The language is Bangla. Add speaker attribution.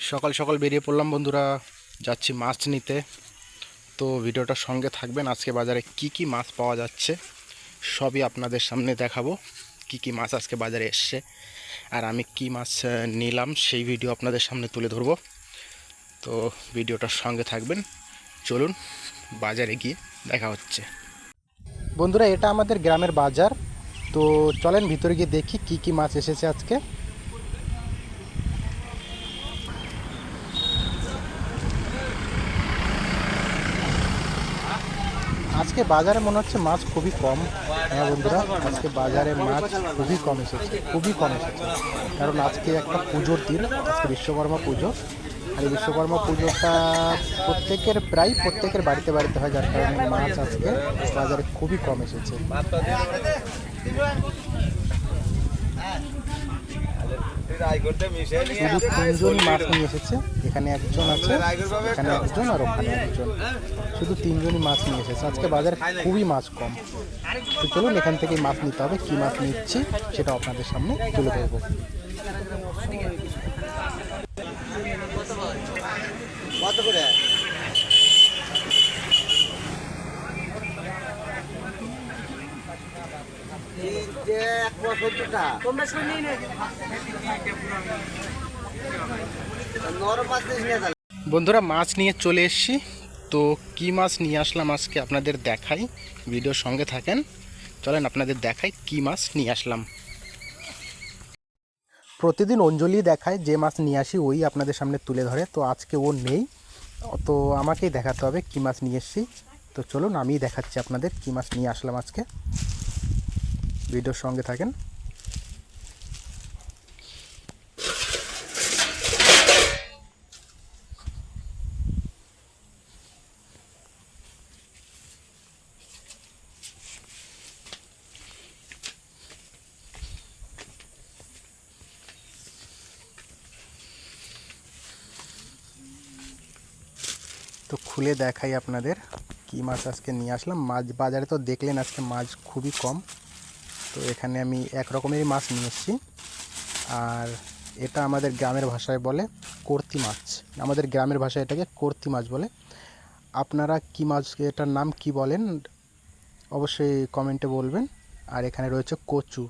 Speaker 1: সকাল সকাল বেরিয়ে পড়লাম বন্ধুরা, যাচ্ছি মাছ নিতে। তো ভিডিওটার সঙ্গে থাকবেন। আজকে বাজারে কি কি মাছ পাওয়া যাচ্ছে সবই আপনাদের সামনে দেখাবো। কি কি মাছ আজকে বাজারে এসছে আর আমি কি মাছ নিলাম সেই ভিডিও আপনাদের সামনে তুলে ধরবো। তো ভিডিওটার সঙ্গে থাকবেন। চলুন বাজারে গিয়ে দেখা হচ্ছে। বন্ধুরা, এটা আমাদের গ্রামের বাজার। তো চলেন ভিতরে গিয়ে দেখি কি কি মাছ এসেছে আজকে। আজকে বাজারে মনে হচ্ছে মাছ খুবই কম। হ্যাঁ বন্ধুরা, আজকে বাজারে মাছ খুবই কম এসেছে, খুবই কম এসেছে। কারণ আজকে একটা পুজোর দিন, আজকে বিশ্বকর্মা পুজো। আর এই বিশ্বকর্মা পুজোটা প্রত্যেকের বাড়িতে বাড়িতে হয়, যার কারণে মাছ আজকে বাজারে খুবই কম এসেছে। শুধু তিনজনই মাছ নিয়ে এসেছে। এখানে একজন আছে, এখানে একজন, আর ওখানে একজন। শুধু তিনজনই মাছ নিয়ে এসেছে। আজকে বাজারে খুবই মাছ কম। তো চলুন এখান থেকেই মাছ নিতে হবে। কী মাছ নিচ্ছি সেটা আপনাদের সামনে তুলে ধরবো।
Speaker 2: কত করে?
Speaker 1: বন্ধুরা, মাছ নিয়ে চলে এসেছি। তো কি মাছ নিয়ে আসলাম আজকে আপনাদের দেখাই, ভিডিওর সঙ্গে থাকেন। চলেন আপনাদের দেখাই কি মাছ নিয়ে আসলাম। প্রতিদিন অঞ্জলি দেখায়, যে মাছ নিয়ে আসি ওই আপনাদের সামনে তুলে ধরে। তো আজকে ও নেই, তো আমাকেই দেখাতে হবে কি মাছ নিয়ে এসেছি। তো চলুন আমিই দেখাচ্ছি আপনাদের কি মাছ নিয়ে আসলাম আজকে। ভিডিওর সঙ্গে থাকেন। তো খুলে দেখাই আপনাদের কি মাছ আজকে নিয়ে আসলাম। মাছ বাজারে তো দেখলেন আজকে মাছ খুবই কম। তো এখানে আমি এক রকমেরই মাছ নিয়ে এসেছি। আর এটা আমাদের গ্রামের ভাষায় বলে করতি মাছ। আমাদের গ্রামের ভাষায় এটাকে করতি মাছ বলে। আপনারা কি মাছ, এটার নাম কি বলেন অবশ্যই কমেন্টে বলবেন। আর এখানে রয়েছে কচু।